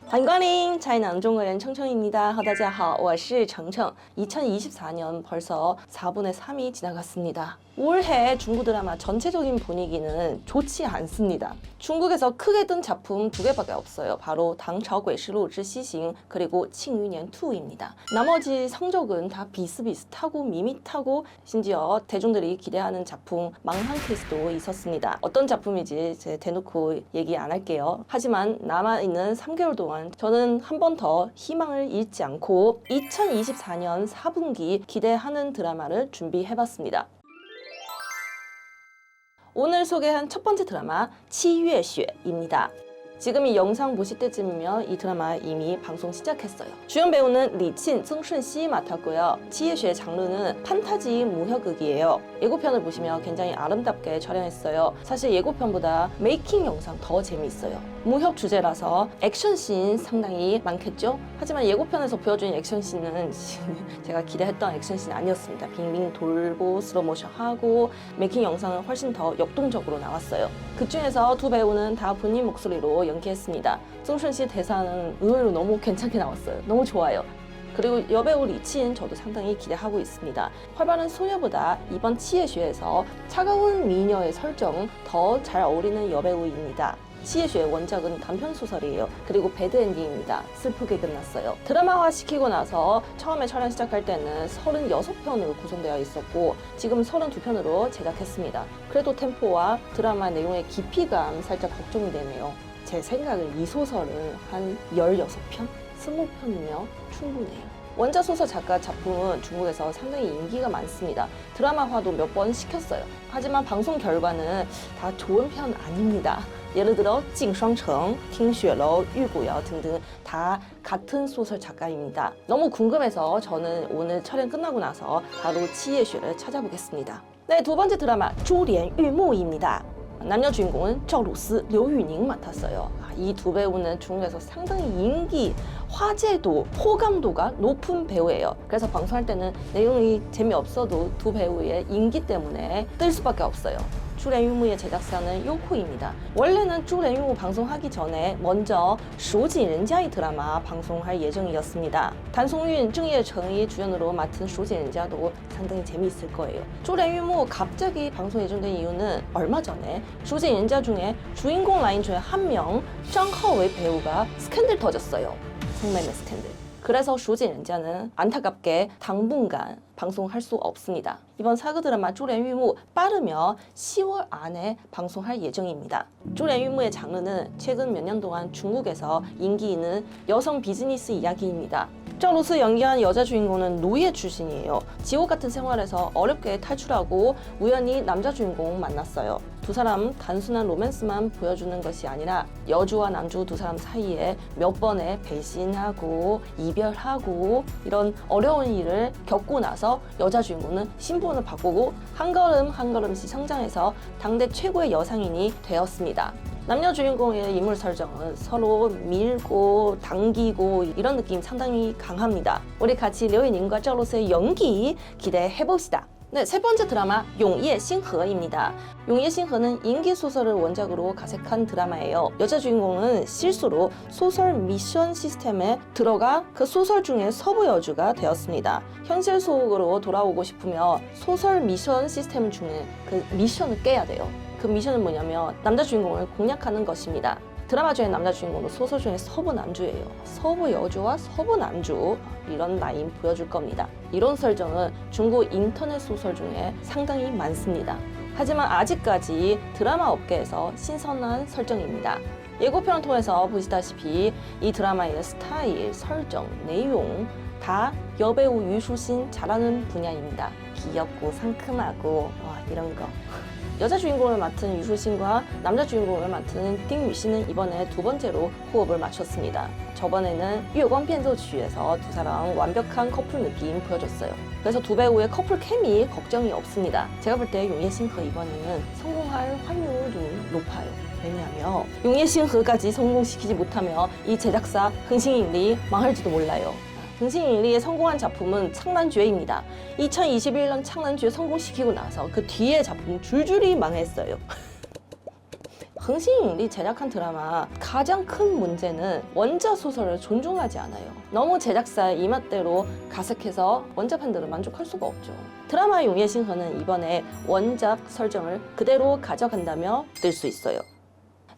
欢迎光临 차이남 중국어연 청청입니다. 大家好，我是청청. 2024년 벌써 4분의 3이 지나갔습니다. 올해 중국 드라마 전체적인 분위기는 좋지 않습니다. 중국에서 크게 뜬 작품 두 개밖에 없어요. 바로 당차오괴시루 지시싱 그리고 칭유년 2입니다. 나머지 성적은 다 비슷비슷하고 밋밋하고 심지어 대중들이 기대하는 작품 망한 케이스도 있었습니다. 어떤 작품인지 제 대놓고 얘기 안 할게요. 하지만 남아있는 3개월 동안 저는 한 번 더 희망을 잃지 않고 2024년 4분기 기대하는 드라마를 준비해봤습니다. 오늘 소개한 첫 번째 드라마 七月雪입니다. 지금 이 영상 보실 때쯤이면 이 드라마 이미 방송 시작했어요. 주연 배우는 리친,曾舜熙 맡았고요. 七月雪 장르는 판타지 무협극이에요. 예고편을 보시면 굉장히 아름답게 촬영했어요. 사실 예고편보다 메이킹 영상 더 재미있어요. 무협 주제라서 액션씬 상당히 많겠죠? 하지만 예고편에서 보여준 액션씬은 제가 기대했던 액션씬 아니었습니다. 빙빙 돌고 슬로모션 하고 메이킹 영상은 훨씬 더 역동적으로 나왔어요. 그 중에서 두 배우는 다 본인 목소리로 연기했습니다.曾舜熙 대사는 의외로 너무 괜찮게 나왔어요. 너무 좋아요. 그리고 여배우 리친 저도 상당히 기대하고 있습니다. 활발한 소녀보다 이번 七月雪에서 차가운 미녀의 설정 더 잘 어울리는 여배우입니다. 七月雪 원작은 단편소설이에요. 그리고 배드엔딩입니다. 슬프게 끝났어요. 드라마화 시키고 나서 처음에 촬영 시작할 때는 36편으로 구성되어 있었고 지금 32편으로 제작했습니다. 그래도 템포와 드라마 내용의 깊이감 살짝 걱정이 되네요. 제 생각은 이 소설은 한 16편? 20편이면 충분해요. 원작 소설 작가 작품은 중국에서 상당히 인기가 많습니다. 드라마화도 몇 번 시켰어요. 하지만 방송 결과는 다 좋은 편 아닙니다. 예를 들어 징双城, 听雪楼, 유구여 등등 다 같은 소설 작가입니다. 너무 궁금해서 저는 오늘 촬영 끝나고 나서 바로 七月雪를 찾아보겠습니다. 네, 두 번째 드라마 珠帘玉幕입니다. 남녀 주인공은 赵露思, 류유닝 맡았어요. 이 두 배우는 중국에서 상당히 인기, 화제도, 호감도가 높은 배우예요. 그래서 방송할 때는 내용이 재미없어도 두 배우의 인기 때문에 뜰 수밖에 없어요. 珠帘玉幕의 제작사는 요코입니다. 원래는 珠帘玉幕 방송하기 전에 먼저 蜀锦人家 이 드라마 방송할 예정이었습니다. 단송윤, 정예정이 주연으로 맡은 蜀锦人家도 상당히 재미있을 거예요. 珠帘玉幕 갑자기 방송 예정된 이유는 얼마 전에 蜀锦人家 중에 주인공 라인 중에 한 명, 장허웨이 배우가 스캔들 터졌어요. 성매매 스캔들. 그래서 蜀锦人家는 안타깝게 당분간 방송할 수 없습니다. 이번 사극 드라마 珠帘玉幕 빠르면 10월 안에 방송할 예정입니다. 珠帘玉幕의 장르는 최근 몇 년 동안 중국에서 인기 있는 여성 비즈니스 이야기입니다. 赵露思 연기한 여자 주인공은 노예 출신이에요. 지옥 같은 생활에서 어렵게 탈출하고 우연히 남자 주인공 만났어요. 두 사람 단순한 로맨스만 보여주는 것이 아니라 여주와 남주 두 사람 사이에 몇 번의 배신하고 이별하고 이런 어려운 일을 겪고 나서 여자 주인공은 신분을 바꾸고 한 걸음 한 걸음씩 성장해서 당대 최고의 여상인이 되었습니다. 남녀 주인공의 인물 설정은 서로 밀고 당기고 이런 느낌 상당히 강합니다. 우리 같이 류유닝과 赵露思의 연기 기대해봅시다. 네, 세 번째 드라마 용예싱허입니다. 용예싱허는 인기 소설을 원작으로 가색한 드라마예요. 여자 주인공은 실수로 소설 미션 시스템에 들어가 그 소설 중에 서부 여주가 되었습니다. 현실 속으로 돌아오고 싶으면 소설 미션 시스템 중에 그 미션을 깨야 돼요. 그 미션은 뭐냐면 남자 주인공을 공략하는 것입니다. 드라마 중에 남자 주인공도 소설 중에 서부 남주예요. 서부 여주와 서부 남주 이런 라인 보여줄 겁니다. 이런 설정은 중국 인터넷 소설 중에 상당히 많습니다. 하지만 아직까지 드라마 업계에서 신선한 설정입니다. 예고편을 통해서 보시다시피 이 드라마의 스타일, 설정, 내용 다 여배우 유수신 잘하는 분야입니다. 귀엽고 상큼하고 이런 거. 여자 주인공을 맡은 유수신과 남자 주인공을 맡은 띵유신은 이번에 두 번째로 호흡을 맞췄습니다. 저번에는 月光变奏曲에서 두 사람 완벽한 커플 느낌 보여줬어요. 그래서 두 배우의 커플 케미 걱정이 없습니다. 제가 볼 때 용예싱허 이번에는 성공할 확률이 좀 높아요. 왜냐하면 용예싱허까지 성공시키지 못하면 이 제작사 흥싱인리 망할지도 몰라요. 등신인리에 성공한 작품은 창난죄입니다. 2021년 창난죄 성공시키고 나서 그 뒤에 작품 줄줄이 망했어요. 흥신리 제작한 드라마 가장 큰 문제는 원작 소설을 존중하지 않아요. 너무 제작사의 입맛대로 가색해서 원작 팬들은 만족할 수가 없죠. 드라마 용예신허는 이번에 원작 설정을 그대로 가져간다며 뜰 수 있어요.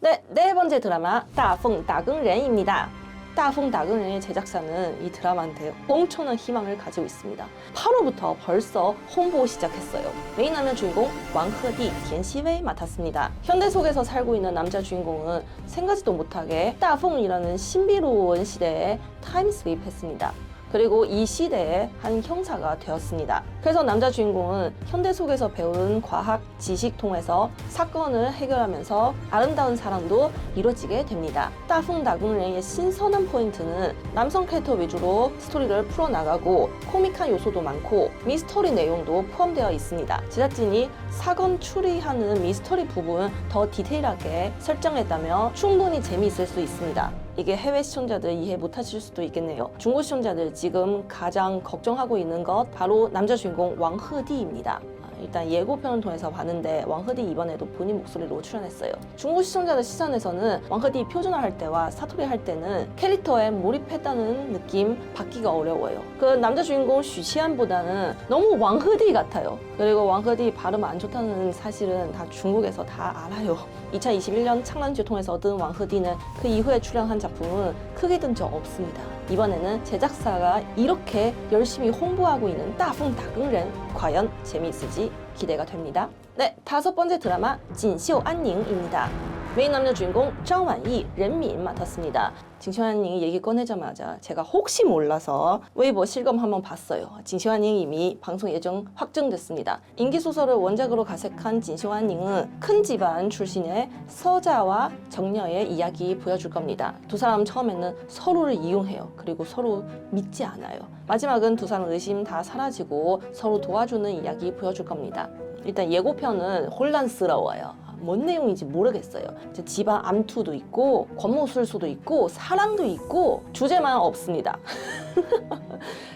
네, 네 번째 드라마 다펑 다근ren입니다. 다펑 다근ren의 제작사는 이 드라마한테 엄청난 희망을 가지고 있습니다. 8월부터 벌써 홍보 시작했어요. 메인 남녀 주인공 왕허디, 겐시웨이 맡았습니다. 현대 속에서 살고 있는 남자 주인공은 생각지도 못하게 다펑이라는 신비로운 시대에 타임슬립 했습니다. 그리고 이 시대의 한 형사가 되었습니다. 그래서 남자 주인공은 현대 속에서 배운 과학 지식 통해서 사건을 해결하면서 아름다운 사랑도 이루어지게 됩니다. 다펑 다근ren의 신선한 포인트는 남성 캐릭터 위주로 스토리를 풀어나가고 코믹한 요소도 많고 미스터리 내용도 포함되어 있습니다. 제작진이 사건 추리하는 미스터리 부분 더 디테일하게 설정했다며 충분히 재미있을 수 있습니다. 이게 해외 시청자들 이해 못하실 수도 있겠네요. 중국 시청자들 지금 가장 걱정하고 있는 것 바로 남자 주인공 왕허디입니다. 일단 예고편을 통해서 봤는데 왕허디 이번에도 본인 목소리로 출연했어요. 중국 시청자들 시선에서는 왕허디 표준화할 때와 사투리 할 때는 캐릭터에 몰입했다는 느낌 받기가 어려워요. 그 남자 주인공 슈시안보다는 너무 왕허디 같아요. 그리고 왕허디 발음 안 좋다는 사실은 다 중국에서 다 알아요. 2021년 창란지를 통해서 얻은 왕허디는 그 이후에 출연한 작품은 크게 든 적 없습니다. 이번에는 제작사가 이렇게 열심히 홍보하고 있는 다펑 다근ren 과연 재미있을지 기대가 됩니다. 네, 다섯 번째 드라마 진쇼 안닝입니다. 메인 남녀 주인공 장완이, 렌민 맡았습니다. 진시환님이 얘기 꺼내자마자 제가 혹시 몰라서 웨이보 실검 한번 봤어요. 진시환님 이미 방송 예정 확정됐습니다. 인기소설을 원작으로 가색한 진시환님은 큰 집안 출신의 서자와 정녀의 이야기 보여줄 겁니다. 두 사람 처음에는 서로를 이용해요. 그리고 서로 믿지 않아요. 마지막은 두 사람 의심 다 사라지고 서로 도와주는 이야기 보여줄 겁니다. 일단 예고편은 혼란스러워요. 뭔 내용인지 모르겠어요. 집안 암투도 있고 권모술수도 있고 사랑도 있고 주제만 없습니다.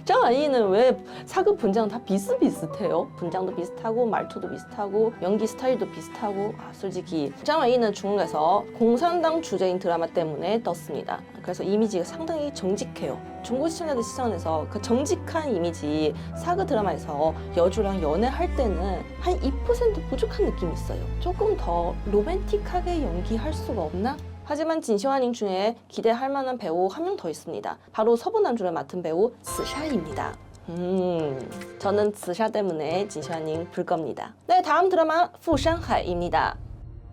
장아이는 왜 사극 분장 다 비슷비슷해요? 분장도 비슷하고 말투도 비슷하고 연기 스타일도 비슷하고 솔직히 장아이는 중국에서 공산당 주제인 드라마 때문에 떴습니다. 그래서 이미지가 상당히 정직해요. 중국 시청자들 시선에서 그 정직한 이미지 사극 드라마에서 여주랑 연애할 때는 한 2% 부족한 느낌이 있어요. 조금 더 로맨틱하게 연기할 수가 없나? 하지만 진시환님 중에 기대할 만한 배우 한 명 더 있습니다. 바로 서부 남주를 맡은 배우 스샤입니다. 저는 스샤 때문에 진시환님 볼 겁니다. 네, 다음 드라마 푸샹하이입니다.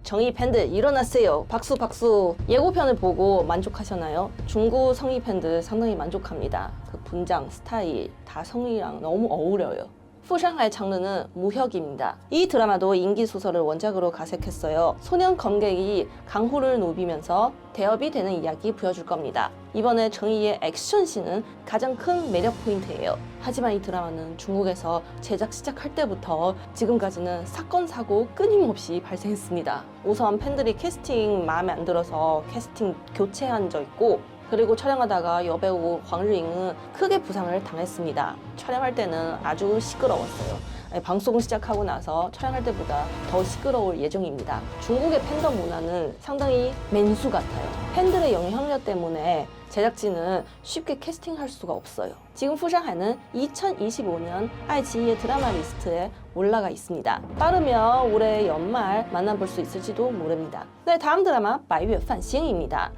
정의 팬들 일어나세요. 박수 박수. 예고편을 보고 만족하셨나요? 중국 성의 팬들 상당히 만족합니다. 그 분장, 스타일 다 성의랑 너무 어울려요. 푸샹하이 장르는 무혁입니다. 이 드라마도 인기 소설을 원작으로 가색했어요. 소년 검객이 강호를 노비면서 대업이 되는 이야기 보여줄 겁니다. 이번에 정의의 액션씬은 가장 큰 매력 포인트예요. 하지만 이 드라마는 중국에서 제작 시작할 때부터 지금까지는 사건 사고 끊임없이 발생했습니다. 우선 팬들이 캐스팅 마음에 안 들어서 캐스팅 교체한 적 있고, 그리고 촬영하다가 여배우 황르잉은 크게 부상을 당했습니다. 촬영할 때는 아주 시끄러웠어요. 방송 시작하고 나서 촬영할 때보다 더 시끄러울 예정입니다. 중국의 팬덤 문화는 상당히 맨수 같아요. 팬들의 영향력 때문에 제작진은 쉽게 캐스팅할 수가 없어요. 지금 푸샹하이는 2025년 아이치의 드라마 리스트에 올라가 있습니다. 빠르면 올해 연말 만나볼 수 있을지도 모릅니다. 네, 다음 드라마 白月繁星입니다.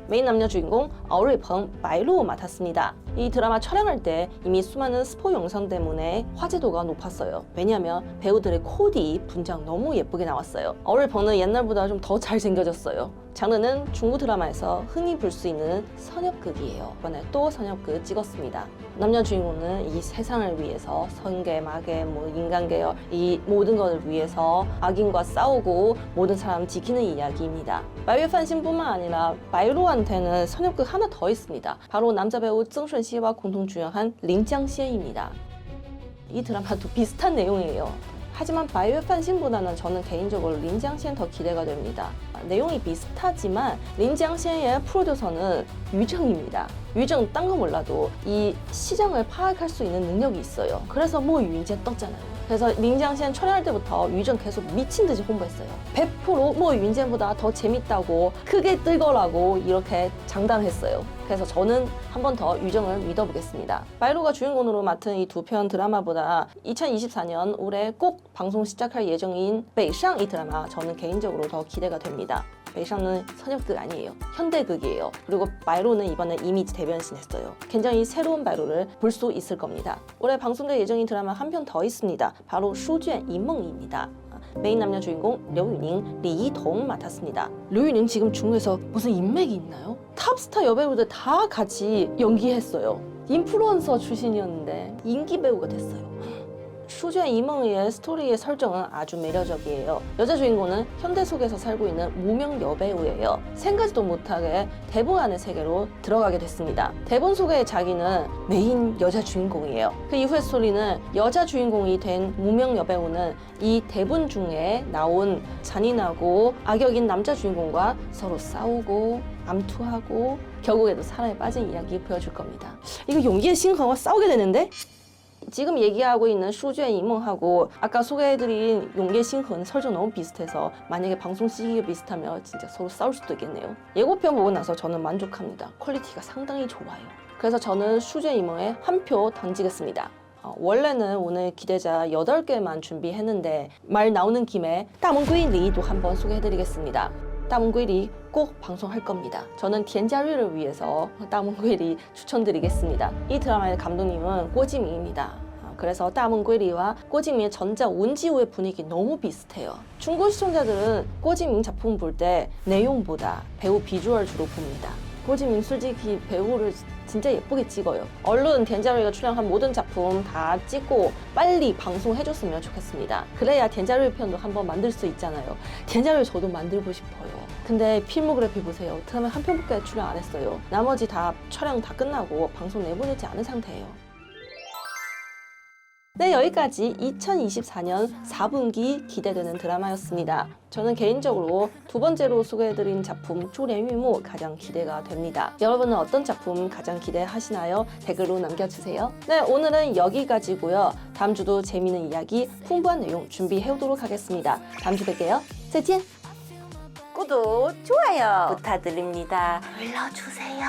메인 남녀 주인공 어르이펑, 마이루 맡았습니다. 이 드라마 촬영할 때 이미 수많은 스포 영상 때문에 화제도가 높았어요. 왜냐하면 배우들의 코디, 분장 너무 예쁘게 나왔어요. 어르이펑은 옛날보다 좀 더 잘생겨졌어요. 장르는 중국 드라마에서 흔히 볼 수 있는 선역극이에요. 이번에 또 선역극 찍었습니다. 남녀 주인공은 이 세상을 위해서 선계, 마계, 인간계열 이 모든 것을 위해서 악인과 싸우고 모든 사람 지키는 이야기입니다. 白月繁星뿐만 아니라 마이루한테는 선역극 하나 더 있습니다. 바로 남자 배우曾舜晞와 공동 주연한 린짱시에입니다. 이 드라마도 비슷한 내용이에요. 하지만 白月繁星보다는 저는 개인적으로 린짱시엔 더 기대가 됩니다. 내용이 비슷하지만 린짱시엔의 프로듀서는 유정입니다. 유정 딴 거 몰라도 이 시장을 파악할 수 있는 능력이 있어요. 그래서 뭐 유인제 떴잖아요. 그래서 린장시안 촬영할 때부터 유정 계속 미친 듯이 홍보했어요. 100% 뭐 윤젠보다 더 재밌다고 크게 뜨거라고 이렇게 장담했어요. 그래서 저는 한 번 더 유정을 믿어보겠습니다. 바이로가 주인공으로 맡은 이 두 편 드라마보다 2024년 올해 꼭 방송 시작할 예정인 베이상 이 드라마 저는 개인적으로 더 기대가 됩니다. 베이상은 선역극 아니에요. 현대극이에요. 그리고 바이로는 이번에 이미지 대변신했어요. 굉장히 새로운 바이로를 볼 수 있을 겁니다. 올해 방송될 예정인 드라마 한 편 더 있습니다. 바로 슈주엔 이몽입니다. 메인 남녀 주인공 류유닝, 리이동 맡았습니다. 류유닝 지금 중국에서 무슨 인맥이 있나요? 탑스타 여배우들 다 같이 연기했어요. 인플루언서 출신이었는데 인기 배우가 됐어요. 슈주엔 이몽의 스토리의 설정은 아주 매력적이에요. 여자 주인공은 현대 속에서 살고 있는 무명 여배우예요. 생각지도 못하게 대본 안의 세계로 들어가게 됐습니다. 대본 속의 자기는 메인 여자 주인공이에요. 그 이후의 스토리는 여자 주인공이 된 무명 여배우는 이 대본 중에 나온 잔인하고 악역인 남자 주인공과 서로 싸우고 암투하고 결국에도 사랑에 빠진 이야기 보여줄 겁니다. 이거 용기의 신화와 싸우게 되는데? 지금 얘기하고 있는 슈주엔 이몽하고 아까 소개해드린 용계 신흥 설정 너무 비슷해서 만약에 방송 시기가 비슷하면 진짜 서로 싸울 수도 있겠네요. 예고편 보고 나서 저는 만족합니다. 퀄리티가 상당히 좋아요. 그래서 저는 슈주엔 이몽에 한 표 던지겠습니다. 원래는 오늘 기대자 8개만 준비했는데 말 나오는 김에 따문구이리도 한번 소개해드리겠습니다. 따문구이리 꼭 방송할 겁니다. 저는 티엔자류를 위해서 따문구이리 추천드리겠습니다. 이 드라마의 감독님은 꼬지민입니다. 그래서 따문구이리와 꼬지민의 전작 온지우의 분위기 너무 비슷해요. 중국 시청자들은 꼬지민 작품 볼 때 내용보다 배우 비주얼 주로 봅니다. 꼬지민 솔직히 배우를 진짜 예쁘게 찍어요. 얼른 덴자루이가 출연한 모든 작품 다 찍고 빨리 방송해줬으면 좋겠습니다. 그래야 덴자루이 편도 한번 만들 수 있잖아요. 덴자루이 저도 만들고 싶어요. 근데 필모그래피 보세요. 드라마 한 편밖에 출연 안 했어요. 나머지 다 촬영 다 끝나고 방송 내보내지 않은 상태예요. 네, 여기까지 2024년 4분기 기대되는 드라마였습니다. 저는 개인적으로 두 번째로 소개해드린 작품 쪼련유무 가장 기대가 됩니다. 여러분은 어떤 작품 가장 기대하시나요? 댓글로 남겨주세요. 네, 오늘은 여기까지고요. 다음 주도 재미있는 이야기, 풍부한 내용 준비해오도록 하겠습니다. 다음 주 뵐게요. 再见! 구독, 좋아요 부탁드립니다. 눌러주세요.